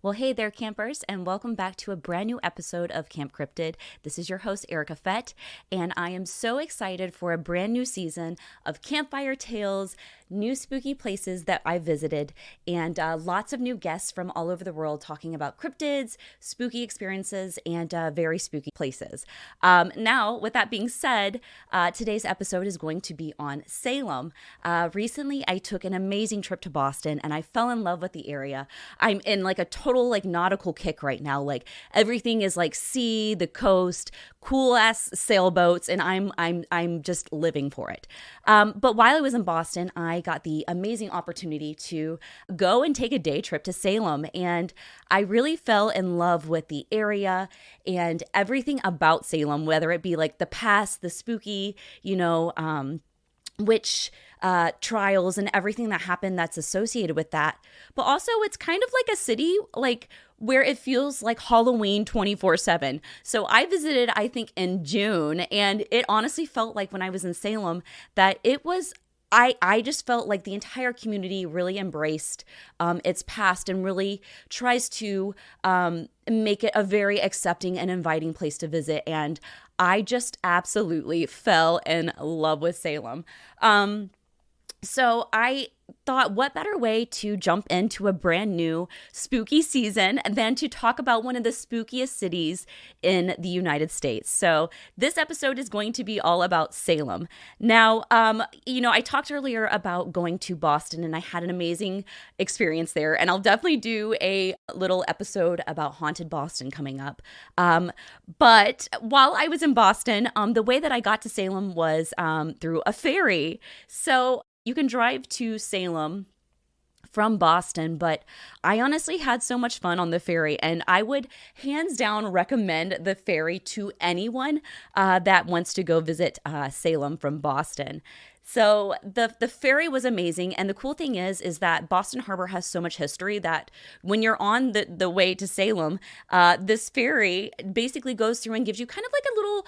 Well, hey there, campers, and welcome back to a brand new episode of Camp Cryptid. This is your host, Erica Fett, and I am so excited for a brand new season of campfire tales, new spooky places that I visited, and lots of new guests from all over the world talking about cryptids, spooky experiences, and very spooky places. Now, with that being said, today's episode is going to be on Salem. Recently, I took an amazing trip to Boston, and I fell in love with the area. I'm in like a total nautical kick right now. Like everything is like sea, the coast, cool ass sailboats, and I'm just living for it. But while I was in Boston, I got the amazing opportunity to go and take a day trip to Salem, and I really fell in love with the area and everything about Salem, whether it be like the past, the spooky, witch trials and everything that happened that's associated with that. But also it's kind of like a city like where it feels like Halloween 24/7. So I visited, I think, in June, and it honestly felt like when I was in Salem that it was I just felt like the entire community really embraced its past and really tries to make it a very accepting and inviting place to visit. And I just absolutely fell in love with Salem. So I thought, what better way to jump into a brand new spooky season than to talk about one of the spookiest cities in the United States. So this episode is going to be all about Salem. Now, I talked earlier about going to Boston, and I had an amazing experience there, and I'll definitely do a little episode about Haunted Boston coming up. But while I was in Boston, the way that I got to Salem was through a ferry. So you can drive to Salem from Boston, but I honestly had so much fun on the ferry, and I would hands down recommend the ferry to anyone that wants to go visit Salem from Boston. So the ferry was amazing, and the cool thing is that Boston Harbor has so much history that when you're on the way to Salem, this ferry basically goes through and gives you kind of like a little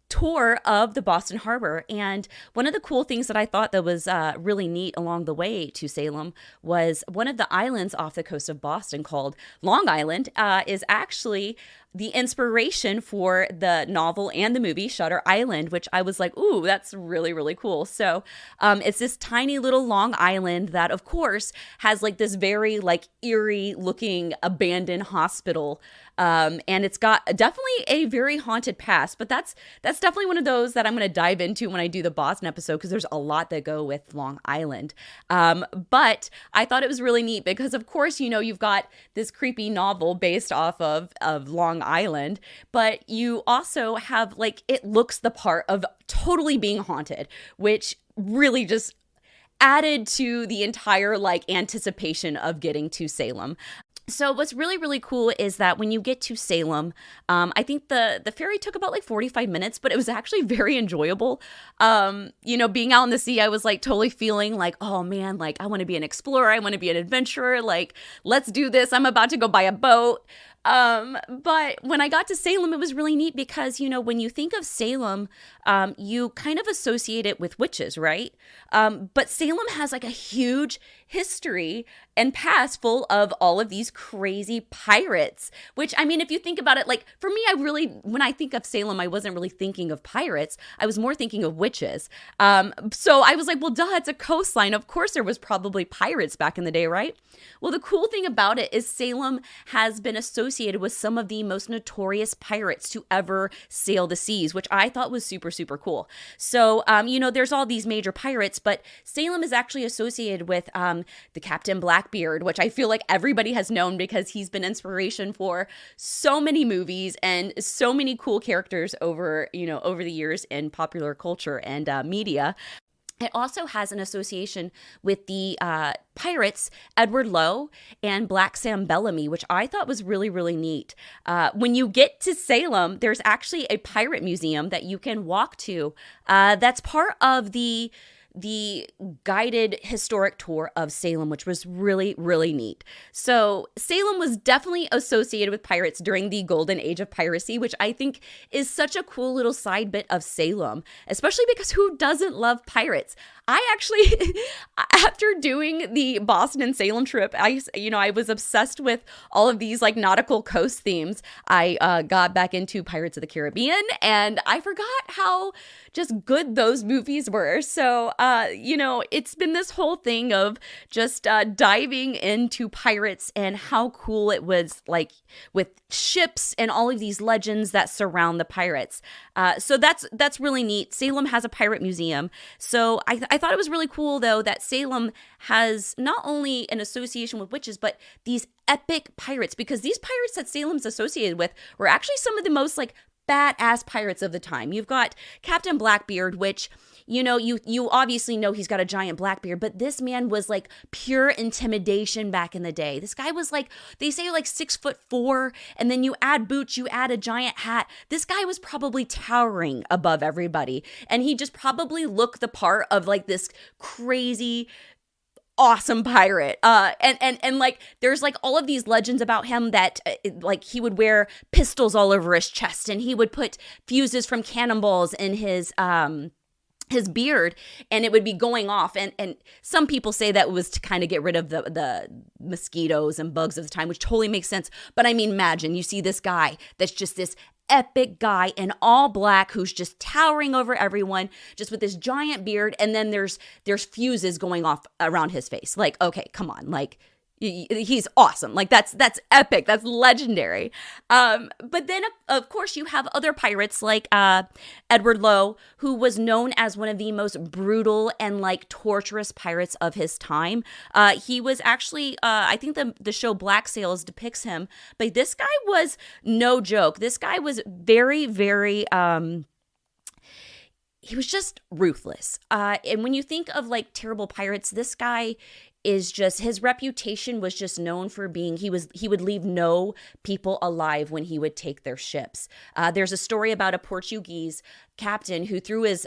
tour of the Boston Harbor. And one of the cool things that I thought that was really neat along the way to Salem was one of the islands off the coast of Boston called Long Island is actually the inspiration for the novel and the movie Shutter Island, which I was like, ooh, that's really, really cool. So it's this tiny little Long Island that, of course, has like this very like eerie looking abandoned hospital. And it's got definitely a very haunted past, but that's definitely one of those that I'm going to dive into when I do the Boston episode, because there's a lot that go with Long Island. But I thought it was really neat because, of course, you've got this creepy novel based off of Long Island, but you also have like, it looks the part of totally being haunted, which really just added to the entire like anticipation of getting to Salem. So what's really, really cool is that when you get to Salem, I think the ferry took about like 45 minutes, but it was actually very enjoyable. Being out in the sea, I was like totally feeling like, oh man, like I want to be an explorer. I want to be an adventurer. Like, let's do this. I'm about to go buy a boat. But when I got to Salem, it was really neat because, when you think of Salem, you kind of associate it with witches, right? But Salem has like a huge history and past full of all of these crazy pirates, which, I mean, if you think about it, like for me, when I think of Salem, I wasn't really thinking of pirates. I was more thinking of witches. So I was like, well, duh, it's a coastline. Of course, there was probably pirates back in the day, right? Well, the cool thing about it is Salem has been associated with some of the most notorious pirates to ever sail the seas, which I thought was super, super cool. So, there's all these major pirates, but Salem is actually associated with the Captain Blackbeard, which I feel like everybody has known because he's been inspiration for so many movies and so many cool characters over the years in popular culture and media. It also has an association with the pirates Edward Lowe and Black Sam Bellamy, which I thought was really, really neat. When you get to Salem, there's actually a pirate museum that you can walk to that's part of the guided historic tour of Salem, which was really, really neat. So Salem was definitely associated with pirates during the golden age of piracy, which I think is such a cool little side bit of Salem, especially because who doesn't love pirates? I actually, after doing the Boston and Salem trip, I was obsessed with all of these like nautical coast themes. I got back into Pirates of the Caribbean, and I forgot how just good those movies were. So, it's been this whole thing of just diving into pirates and how cool it was, like with ships and all of these legends that surround the pirates. So that's really neat. Salem has a pirate museum. So I thought it was really cool, though, that Salem has not only an association with witches, but these epic pirates, because these pirates that Salem's associated with were actually some of the most like badass pirates of the time. You've got Captain Blackbeard, which, you obviously know he's got a giant black beard, but this man was like pure intimidation back in the day. This guy was like, they say like 6'4", and then you add boots, you add a giant hat. This guy was probably towering above everybody, and he just probably looked the part of like this crazy awesome pirate. And like there's like all of these legends about him that like he would wear pistols all over his chest, and he would put fuses from cannonballs in his beard, and it would be going off. And some people say that was to kind of get rid of the mosquitoes and bugs of the time, which totally makes sense. But I mean, imagine you see this guy that's just this epic guy in all black who's just towering over everyone, just with this giant beard, and then there's fuses going off around his face. Like, okay, come on, like he's awesome. Like that's epic. That's legendary. But then of course you have other pirates like Edward Lowe, who was known as one of the most brutal and like torturous pirates of his time. He was actually, I think the show Black Sails depicts him, but this guy was no joke. This guy was very, very, he was just ruthless. And when you think of like terrible pirates, this guy is just, his reputation was just known for being, he would leave no people alive when he would take their ships. There's a story about a Portuguese captain who threw his,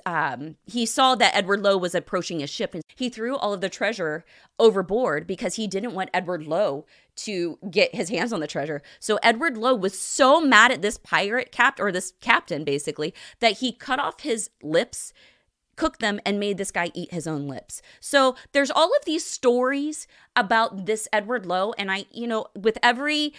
he saw that Edward Lowe was approaching his ship, and he threw all of the treasure overboard because he didn't want Edward Lowe to get his hands on the treasure. So Edward Lowe was so mad at this this captain basically, that he cut off his lips, cooked them, and made this guy eat his own lips. So there's all of these stories about this Edward Lowe, and I, with every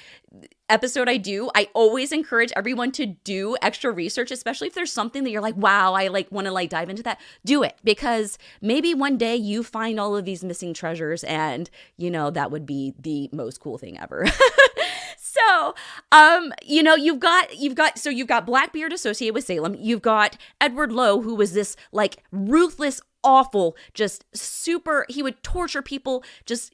episode I do, I always encourage everyone to do extra research, especially if there's something that you're like, wow, I like want to like dive into that. Do it, because maybe one day you find all of these missing treasures, and that would be the most cool thing ever. So, you've got Blackbeard associated with Salem. You've got Edward Lowe, who was this like ruthless, awful, just super, he would torture people.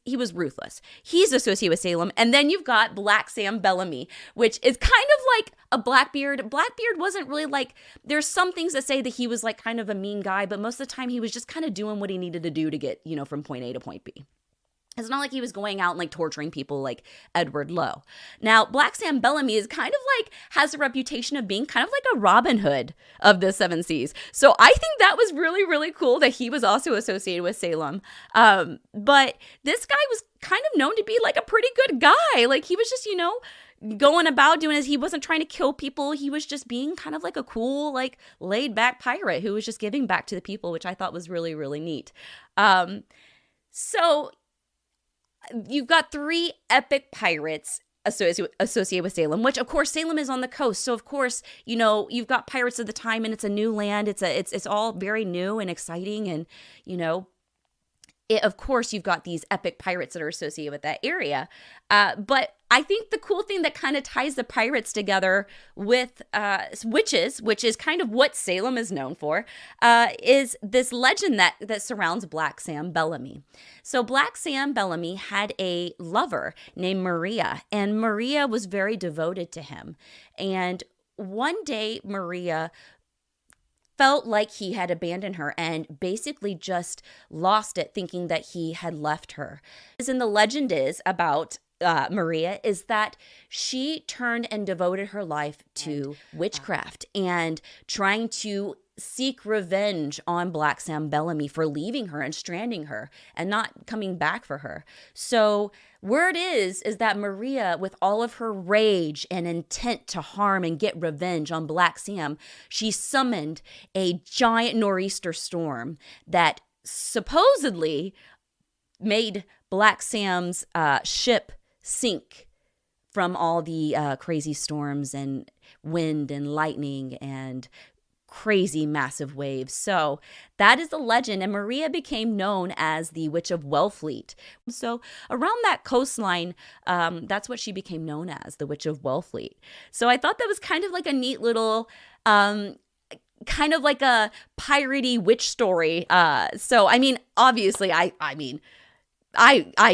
He was ruthless. He's associated with Salem. And then you've got Black Sam Bellamy, which is kind of like a Blackbeard. Blackbeard wasn't really like, there's some things that say that he was like kind of a mean guy, but most of the time he was just kind of doing what he needed to do to get, from point A to point B. It's not like he was going out and like torturing people like Edward Lowe. Now, Black Sam Bellamy is kind of like, has a reputation of being kind of like a Robin Hood of the Seven Seas. So I think that was really, really cool that he was also associated with Salem. But this guy was kind of known to be like a pretty good guy. Like he was just, going about doing he wasn't trying to kill people. He was just being kind of like a cool, like laid back pirate who was just giving back to the people, which I thought was really, really neat. So you've got 3 epic pirates associated with Salem, which of course Salem is on the coast. So of course, you've got pirates of the time, and it's a new land. It's all very new and exciting. And, of course you've got these epic pirates that are associated with that area. But I think the cool thing that kind of ties the pirates together with witches, which is kind of what Salem is known for, is this legend that surrounds Black Sam Bellamy. So Black Sam Bellamy had a lover named Maria, and Maria was very devoted to him. And one day Maria felt like he had abandoned her and basically just lost it, thinking that he had left her. And the legend is about Maria is that she turned and devoted her life to witchcraft and trying to seek revenge on Black Sam Bellamy for leaving her and stranding her and not coming back for her. So word is that Maria, with all of her rage and intent to harm and get revenge on Black Sam, she summoned a giant nor'easter storm that supposedly made Black Sam's ship sink from all the crazy storms and wind and lightning and crazy massive waves. So that is the legend, and Maria became known as the Witch of Wellfleet. So around that coastline, that's what she became known as, the Witch of Wellfleet. So I thought that was kind of like a neat little kind of like a piratey witch story. So I mean, obviously, I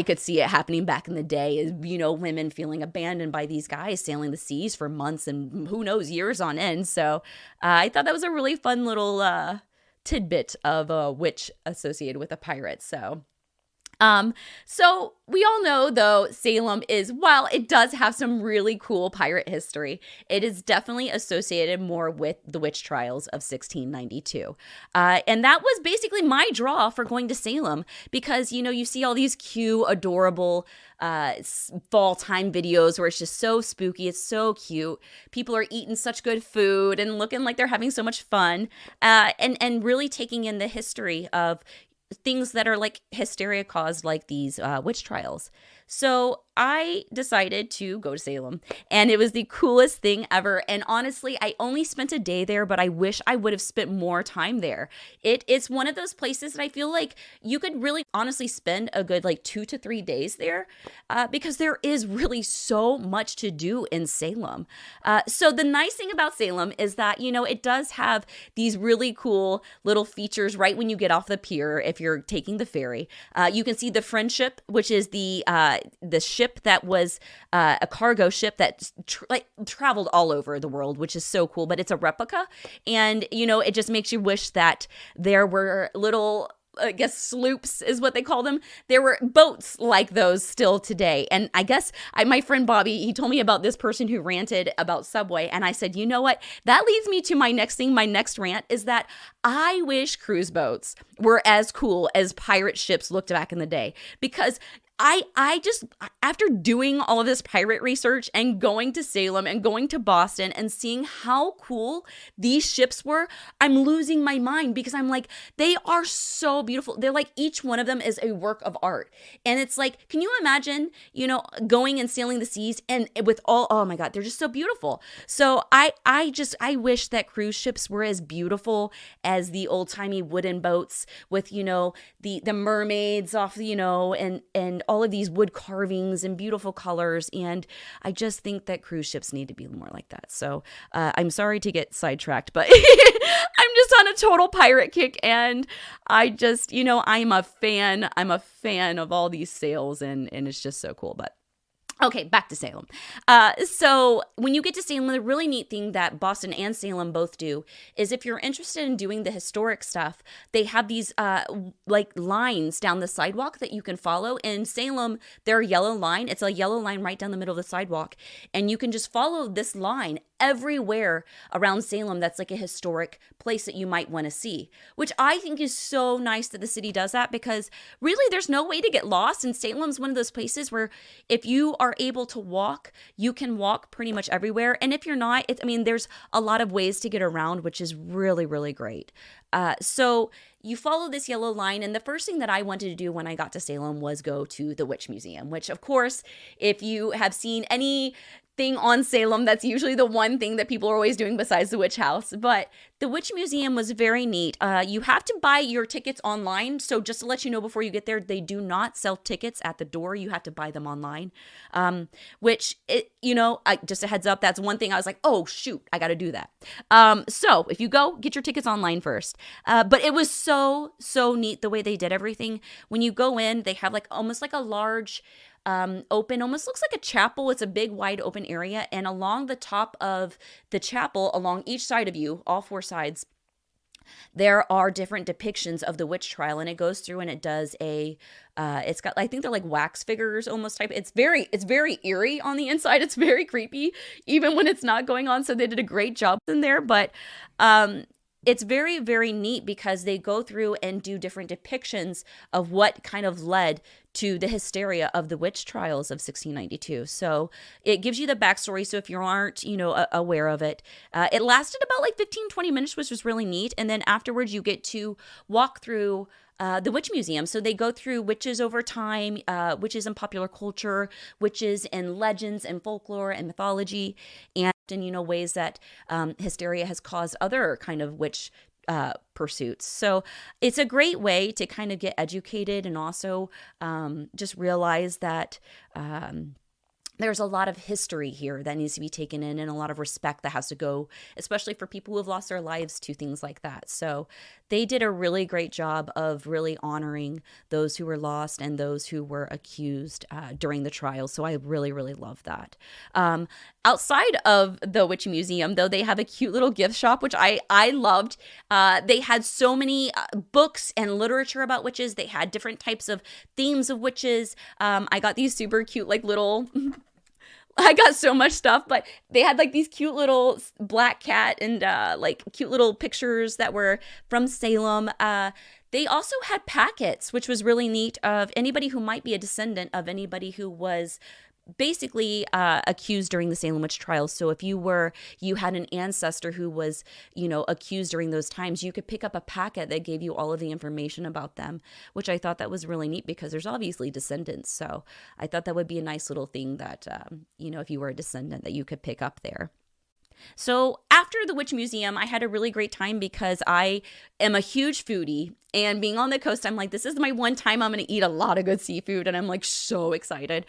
could see it happening back in the day, as women feeling abandoned by these guys sailing the seas for months and who knows, years on end. So I thought that was a really fun little tidbit of a witch associated with a pirate. So we all know, though, Salem is, while it does have some really cool pirate history, it is definitely associated more with the witch trials of 1692. And that was basically my draw for going to Salem, because, you see all these cute, adorable fall time videos where it's just so spooky. It's so cute. People are eating such good food and looking like they're having so much fun, and really taking in the history of things that are like hysteria caused, like these witch trials. So I decided to go to Salem, and it was the coolest thing ever. And honestly, I only spent a day there, but I wish I would have spent more time there. It's one of those places that I feel like you could really honestly spend a good 2 to 3 days there, because there is really so much to do in Salem. So the nice thing about Salem is that, it does have these really cool little features right when you get off the pier if you're taking the ferry. You can see the Friendship, which is the ship that was a cargo ship that traveled all over the world, which is so cool, but it's a replica. And, it just makes you wish that there were little, I guess, sloops is what they call them. There were boats like those still today. And I guess my friend Bobby, he told me about this person who ranted about Subway. And I said, you know what? That leads me to my next thing. My next rant is that I wish cruise boats were as cool as pirate ships looked back in the day, because I just, after doing all of this pirate research and going to Salem and going to Boston and seeing how cool these ships were, I'm losing my mind, because I'm like, they are so beautiful. They're like, each one of them is a work of art. And it's like, can you imagine, going and sailing the seas and with oh my God, they're just so beautiful. So I wish that cruise ships were as beautiful as the old timey wooden boats with, the mermaids off, and all of these wood carvings and beautiful colors. And I just think that cruise ships need to be more like that. So I'm sorry to get sidetracked, but I'm just on a total pirate kick. And I just, I'm a fan. I'm a fan of all these sails, and it's just so cool. But okay, back to Salem. So when you get to Salem, the really neat thing that Boston and Salem both do is, if you're interested in doing the historic stuff, they have these lines down the sidewalk that you can follow. In Salem, their yellow line, it's a yellow line right down the middle of the sidewalk, and you can just follow this line everywhere around Salem that's like a historic place that you might want to see, which I think is so nice that the city does that, because really there's no way to get lost. And Salem's one of those places where if you are able to walk, you can walk pretty much everywhere. And if you're not, there's a lot of ways to get around, which is really, really great. So you follow this yellow line, and the first thing that I wanted to do when I got to Salem was go to the Witch Museum, which, of course, if you have seen any thing on Salem, that's usually the one thing that people are always doing besides the witch house. But the Witch Museum was very neat. You have to buy your tickets online. So just to let you know before you get there, they do not sell tickets at the door. You have to buy them online, just a heads up. That's one thing I was like, oh, shoot, I got to do that. So if you go, get your tickets online first. But it was so, so neat the way they did everything. When you go in, they have almost like a large open, almost looks like a chapel. It's a big, wide open area. And along the top of the chapel, along each side of you, all four sides, there are different depictions of the witch trial. And it goes through and it does it's got, I think they're like wax figures almost type. It's very eerie on the inside. It's very creepy, even when it's not going on. So they did a great job in there. But it's very, very neat, because they go through and do different depictions of what kind of led to the hysteria of the witch trials of 1692. So it gives you the backstory. So if you aren't, aware of it, it lasted about 15-20 minutes, which was really neat. And then afterwards you get to walk through the Witch Museum. So they go through witches over time, witches in popular culture, witches in legends and folklore and mythology, and ways that hysteria has caused other kind of witch pursuits. So it's a great way to kind of get educated and also just realize that there's a lot of history here that needs to be taken in, and a lot of respect that has to go, especially for people who have lost their lives to things like that. So they did a really great job of really honoring those who were lost and those who were accused during the trial. So I really, really love that. Outside of the Witch Museum, though, they have a cute little gift shop, which I loved. They had so many books and literature about witches. They had different types of themes of witches. I got these super cute, like little... I got so much stuff, but they had like these cute little black cat and like cute little pictures that were from Salem. They also had packets, which was really neat, of anybody who might be a descendant of anybody who was basically accused during the Salem witch trials. So if you had an ancestor who was, accused during those times, you could pick up a packet that gave you all of the information about them, which I thought that was really neat because there's obviously descendants. So I thought that would be a nice little thing that, if you were a descendant, that you could pick up there. So after the Witch Museum, I had a really great time because I am a huge foodie, and being on the coast, I'm like, this is my one time I'm going to eat a lot of good seafood, and I'm like so excited.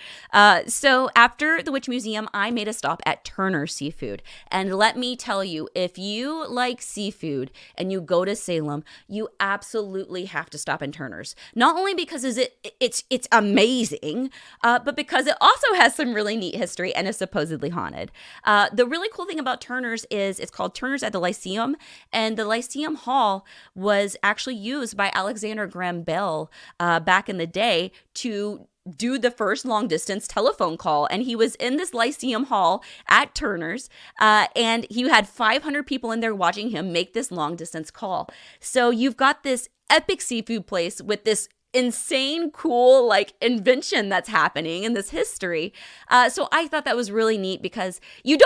So after the Witch Museum, I made a stop at Turner's Seafood, and let me tell you, if you like seafood and you go to Salem, you absolutely have to stop in Turner's. Not only because it's amazing, but because it also has some really neat history and is supposedly haunted. The really cool thing about Turner's is it's called Turner's at the Lyceum, and the Lyceum Hall was actually used by Alexander Graham Bell back in the day to do the first long distance telephone call. And he was in this Lyceum Hall at Turner's, and he had 500 people in there watching him make this long distance call. So you've got this epic seafood place with this insane cool like invention that's happening in this history. So I thought that was really neat because you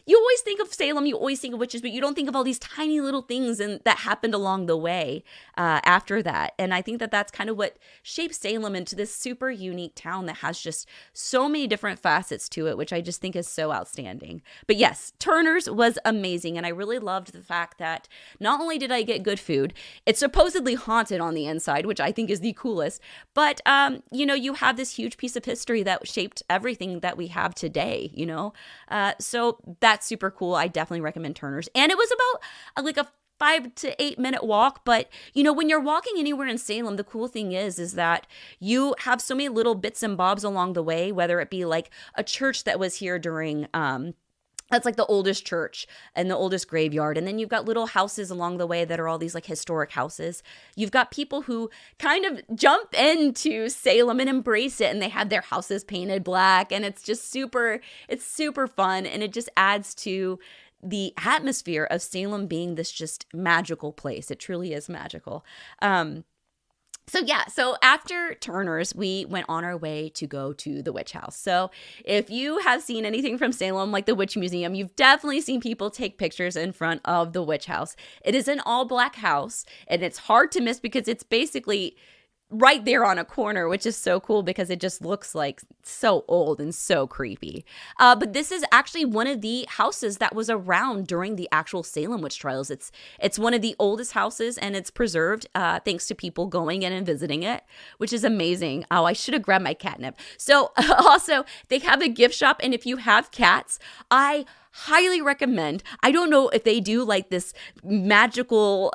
always think of Salem, you always think of witches, but you don't think of all these tiny little things that happened along the way after that. And I think that that's kind of what shaped Salem into this super unique town that has just so many different facets to it, which I just think is so outstanding. But yes, Turner's was amazing. And I really loved the fact that not only did I get good food, it's supposedly haunted on the inside, which I think is the coolest, but you have this huge piece of history that shaped everything that we have today, so that's super cool. I definitely recommend Turner's. And it was about like a 5 to 8 minute walk, but when you're walking anywhere in Salem, the cool thing is that you have so many little bits and bobs along the way, whether it be like a church that was here during that's like the oldest church and the oldest graveyard. And then you've got little houses along the way that are all these like historic houses. You've got people who kind of jump into Salem and embrace it, and they have their houses painted black, and it's super fun. And it just adds to the atmosphere of Salem being this just magical place. It truly is magical. So after Turner's, we went on our way to go to the witch house. So if you have seen anything from Salem, like the Witch Museum, you've definitely seen people take pictures in front of the witch house. It is an all black house, and it's hard to miss because it's basically right there on a corner, which is so cool because it just looks like so old and so creepy. But this is actually one of the houses that was around during the actual Salem witch trials. It's one of the oldest houses, and it's preserved thanks to people going in and visiting it, which is amazing. Oh, I should have grabbed my catnip. So also, they have a gift shop, and if you have cats, I highly recommend. I don't know if they do like this magical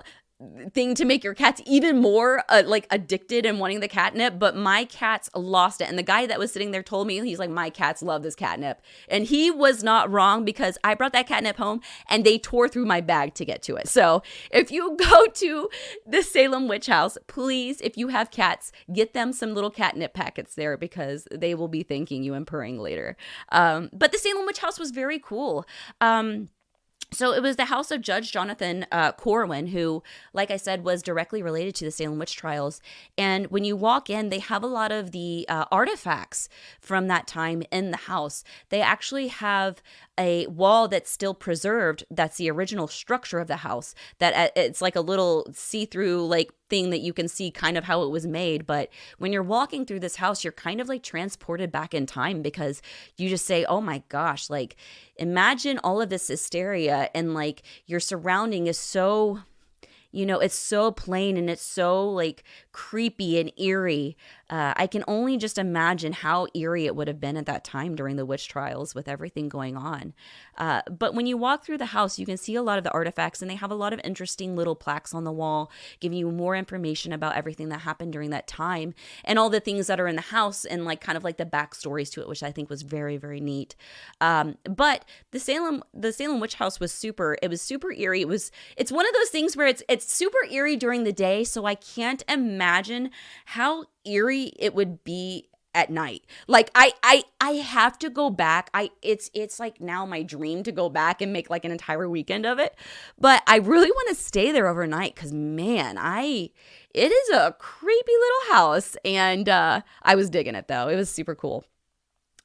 thing to make your cats even more like addicted and wanting the catnip, but my cats lost it. And the guy that was sitting there told me, he's like, my cats love this catnip. And he was not wrong, because I brought that catnip home and they tore through my bag to get to it. So if you go to the Salem witch house, please, if you have cats, get them some little catnip packets there, because they will be thanking you and purring later. But the Salem witch house was very cool. So it was the house of Judge Jonathan Corwin, who, like I said, was directly related to the Salem witch trials. And when you walk in, they have a lot of the artifacts from that time in the house. They actually have a wall that's still preserved. That's the original structure of the house. That it's like a little see-through like thing that you can see kind of how it was made. But when you're walking through this house, you're kind of like transported back in time, because you just say, oh my gosh, like imagine all of this hysteria, and like your surrounding is so, it's so plain and it's so like creepy and eerie. I can only just imagine how eerie it would have been at that time during the witch trials with everything going on. But when you walk through the house, you can see a lot of the artifacts, and they have a lot of interesting little plaques on the wall giving you more information about everything that happened during that time and all the things that are in the house, and like kind of like the backstories to it, which I think was very, very neat. But the Salem witch house was super eerie. It's one of those things where it's super eerie during the day, so I can't imagine how eerie it would be at night. Like I have to go back. It's like now my dream to go back and make like an entire weekend of it. But I really want to stay there overnight, because man, it is a creepy little house, and I was digging it though. It was super cool.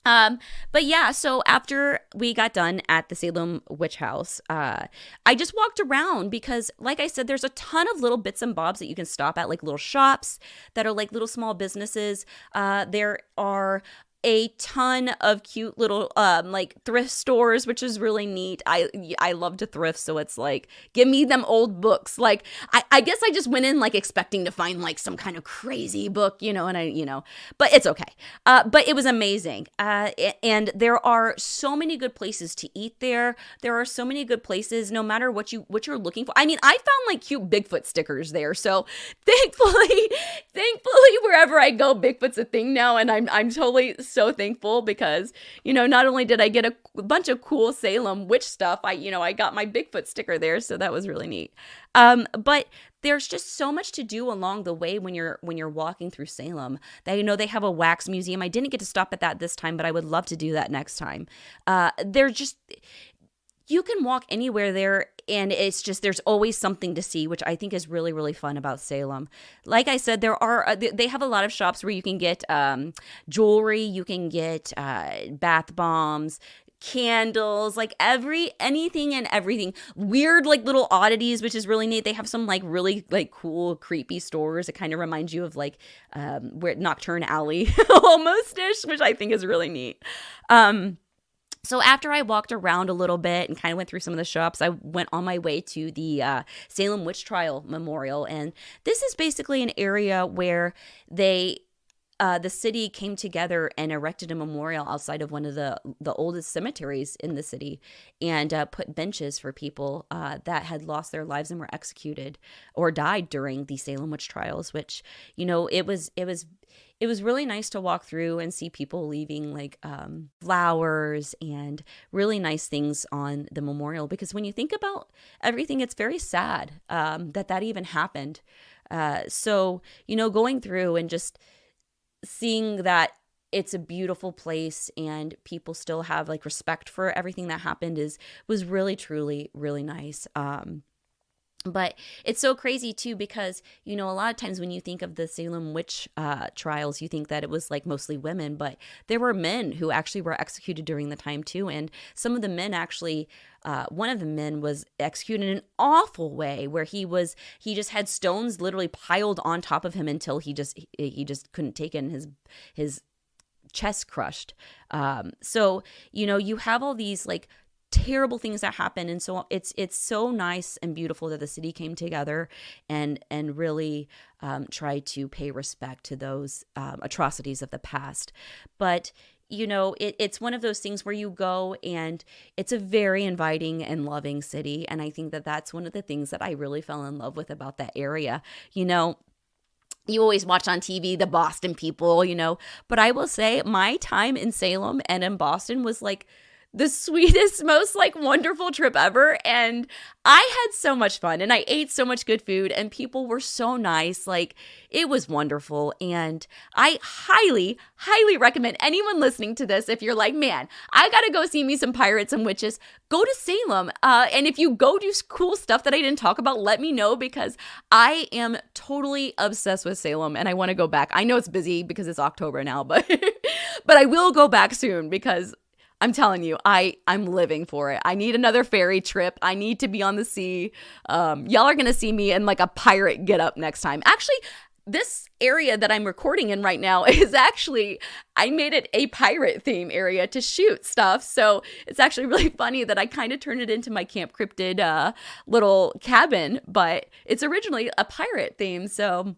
But yeah, so after we got done at the Salem witch house, I just walked around, because like I said, there's a ton of little bits and bobs that you can stop at, like little shops that are like little small businesses. There are a ton of cute little like thrift stores, which is really neat. I love to thrift, so it's like, give me them old books. Like I guess I just went in like expecting to find like some kind of crazy book, and but it's okay. But it was amazing. And there are so many good places to eat there. There are so many good places, no matter what you're looking for. I mean, I found like cute Bigfoot stickers there. So thankfully wherever I go, Bigfoot's a thing now, and I'm totally so thankful, because not only did I get a bunch of cool Salem witch stuff, I got my Bigfoot sticker there, so that was really neat. But there's just so much to do along the way when you're walking through Salem. They have a wax museum. I didn't get to stop at that this time, but I would love to do that next time. You can walk anywhere there, and it's just, there's always something to see, which I think is really, really fun about Salem. Like I said, they have a lot of shops where you can get jewelry, you can get bath bombs, candles, like anything and everything. Weird like little oddities, which is really neat. They have some like really like cool, creepy stores. It kind of reminds you of like where Nocturne Alley almost-ish, which I think is really neat. So after I walked around a little bit and kind of went through some of the shops, I went on my way to the Salem Witch Trial Memorial. And this is basically an area where the city came together and erected a memorial outside of one of the oldest cemeteries in the city, and put benches for people that had lost their lives and were executed or died during the Salem witch trials, which, it was really nice to walk through and see people leaving like flowers and really nice things on the memorial, because when you think about everything, it's very sad that even happened. So, going through and just seeing that it's a beautiful place and people still have like respect for everything that happened was really, truly, really nice. But it's so crazy too, because, a lot of times when you think of the Salem witch trials, you think that it was like mostly women, but there were men who actually were executed during the time too. And some of the men actually, one of the men was executed in an awful way, where he just had stones literally piled on top of him until he just couldn't take it, and his chest crushed. So, you have all these like terrible things that happen, and so it's so nice and beautiful that the city came together and really tried to pay respect to those atrocities of the past. But it's one of those things where you go and it's a very inviting and loving city, and I think that that's one of the things that I really fell in love with about that area. You always watch on TV the Boston people, but I will say my time in Salem and in Boston was like the sweetest, most like wonderful trip ever. And I had so much fun and I ate so much good food and people were so nice. Like it was wonderful. And I highly, highly recommend anyone listening to this. If you're like, man, I got to go see me some pirates and witches, go to Salem. And if you go do cool stuff that I didn't talk about, let me know because I am totally obsessed with Salem and I want to go back. I know it's busy because it's October now, but but I will go back soon because I'm telling you, I'm living for it. I need another ferry trip. I need to be on the sea. Y'all are going to see me in like a pirate get up next time. Actually, this area that I'm recording in right now is actually, I made it a pirate theme area to shoot stuff. So it's actually really funny that I kind of turned it into my Camp Cryptid little cabin, but it's originally a pirate theme. So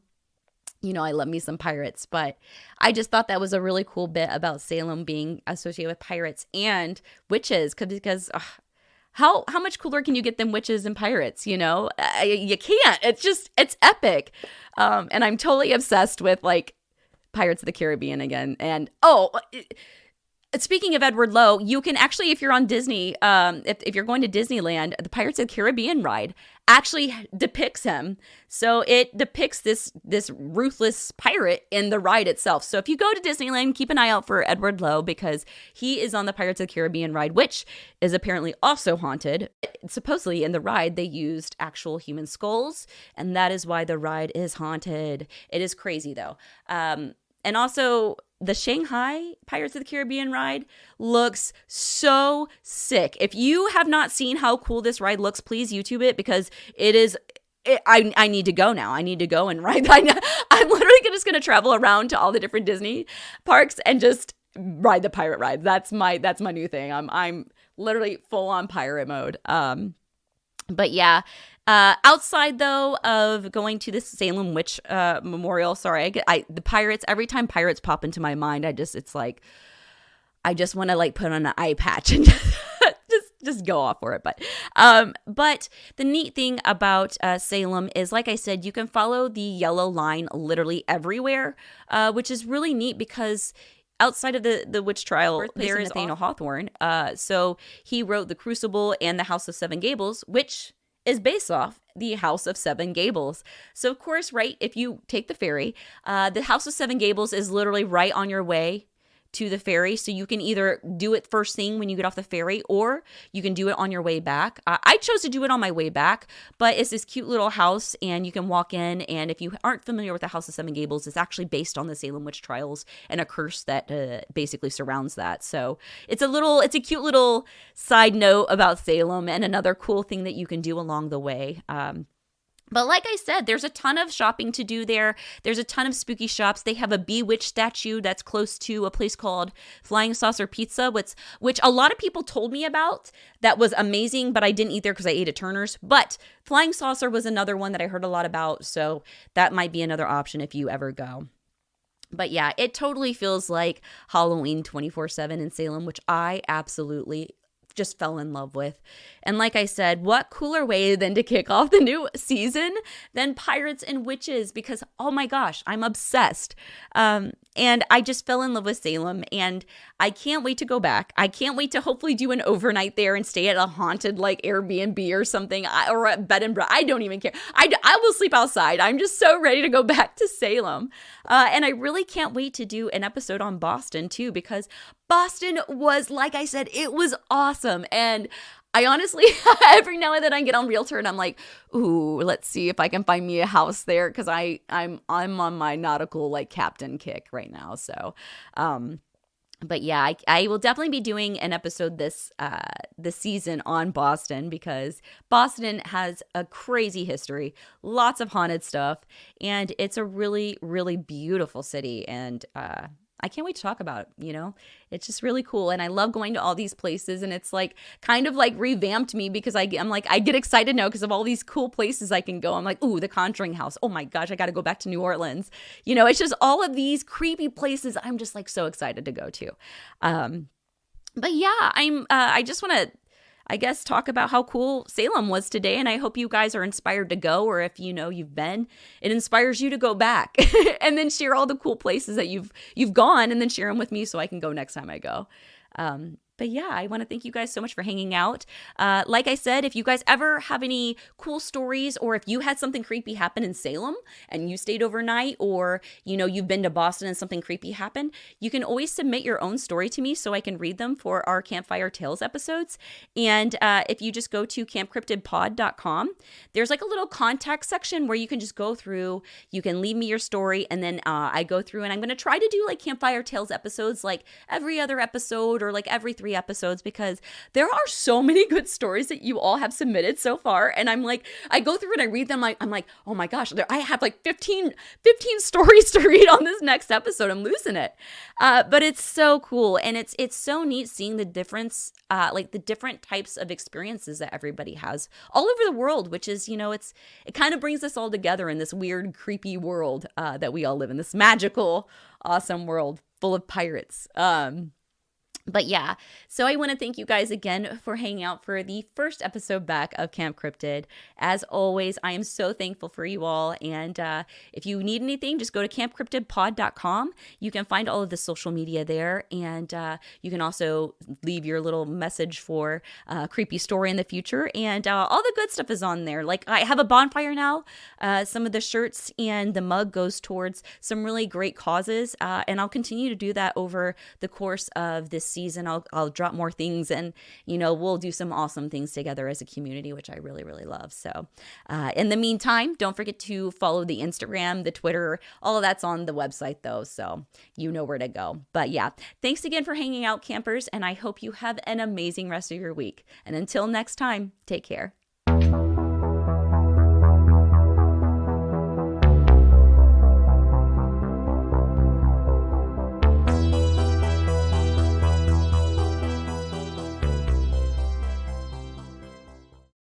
I love me some pirates, but I just thought that was a really cool bit about Salem being associated with pirates and witches because how much cooler can you get than witches and pirates? You can't. It's epic. And I'm totally obsessed with like Pirates of the Caribbean again. And speaking of Edward Lowe, you can actually, if you're on Disney, if you're going to Disneyland, the Pirates of the Caribbean ride actually depicts him. So it depicts this ruthless pirate in the ride itself. So if you go to Disneyland, keep an eye out for Edward Lowe because he is on the Pirates of the Caribbean ride, which is apparently also haunted. Supposedly in the ride, they used actual human skulls, and that is why the ride is haunted. It is crazy though. And also, the Shanghai Pirates of the Caribbean ride looks so sick. If you have not seen how cool this ride looks, please YouTube it because it is. I need to go now. I need to go and ride. I'm literally just going to travel around to all the different Disney parks and just ride the pirate ride. That's my new thing. I'm literally full on pirate mode. But yeah. Outside though of going to this Salem Witch Memorial, the pirates, every time pirates pop into my mind, I just want to like put on an eye patch and just go off for it. But the neat thing about Salem is, like I said, you can follow the yellow line literally everywhere, which is really neat because outside of the witch trial, there is Nathaniel Hawthorne. So he wrote The Crucible and The House of Seven Gables, which is based off the House of Seven Gables. So of course, right, if you take the ferry, the House of Seven Gables is literally right on your way to the ferry. So you can either do it first thing when you get off the ferry, or you can do it on your way back. I chose to do it on my way back, but it's this cute little house and you can walk in. And if you aren't familiar with the House of Seven Gables, it's actually based on the Salem witch trials and a curse that basically surrounds that. So it's a cute little side note about Salem and another cool thing that you can do along the way. But like I said, there's a ton of shopping to do there. There's a ton of spooky shops. They have a Bewitched statue that's close to a place called Flying Saucer Pizza, which a lot of people told me about. That was amazing, but I didn't eat there because I ate at Turner's. But Flying Saucer was another one that I heard a lot about, so that might be another option if you ever go. But yeah, it totally feels like Halloween 24/7 in Salem, which I absolutely just fell in love with. And like I said, what cooler way than to kick off the new season than Pirates and Witches, because oh my gosh, I'm obsessed. And I just fell in love with Salem and I can't wait to go back. I can't wait to hopefully do an overnight there and stay at a haunted like Airbnb or something, or a bed and breakfast. I don't even care. I will sleep outside. I'm just so ready to go back to Salem. And I really can't wait to do an episode on Boston too, because Boston was, like I said, it was awesome. And I honestly, every now and then I get on Realtor and I'm like, ooh, let's see if I can find me a house there, because I'm on my nautical like captain kick right now. So, but yeah, I will definitely be doing an episode this season on Boston, because Boston has a crazy history, lots of haunted stuff, and it's a really, really beautiful city. And I can't wait to talk about it. It's just really cool. And I love going to all these places, and it's like kind of like revamped me, because I'm like, I get excited now because of all these cool places I can go. I'm like, ooh, the Conjuring House. Oh my gosh, I got to go back to New Orleans. It's just all of these creepy places I'm just like so excited to go to. But yeah, I just want to, I guess, talk about how cool Salem was today. And I hope you guys are inspired to go, or if you've been, it inspires you to go back and then share all the cool places that you've gone, and then share them with me so I can go next time I go. But yeah, I want to thank you guys so much for hanging out. Like I said, if you guys ever have any cool stories, or if you had something creepy happen in Salem and you stayed overnight, or, you know, you've been to Boston and something creepy happened, you can always submit your own story to me so I can read them for our Campfire Tales episodes. And if you just go to campcryptidpod.com, there's like a little contact section where you can just go through, you can leave me your story, and then I go through and I'm going to try to do like Campfire Tales episodes like every other episode, or like every 3 episodes, because there are so many good stories that you all have submitted so far. And I'm like, I go through and I read them. I'm like, oh my gosh, I have like 15 stories to read on this next episode. I'm losing it. But it's so cool. And it's so neat seeing the difference, like the different types of experiences that everybody has all over the world, which is, you know, it kind of brings us all together in this weird, creepy world that we all live in, this magical, awesome world full of pirates. But yeah, so I want to thank you guys again for hanging out for the first episode back of Camp Cryptid. As always, I am so thankful for you all. And if you need anything, just go to campcryptidpod.com. You can find all of the social media there. And you can also leave your little message for a creepy story in the future. And all the good stuff is on there. Like, I have a bonfire now. Some of the shirts and the mug goes towards some really great causes. And I'll continue to do that over the course of this season. I'll drop more things, and, you know, we'll do some awesome things together as a community, which I really, really love. So in the meantime, don't forget to follow the Instagram, the Twitter, all of that's on the website though, so you know where to go. But yeah, thanks again for hanging out, campers, and I hope you have an amazing rest of your week. And until next time, take care.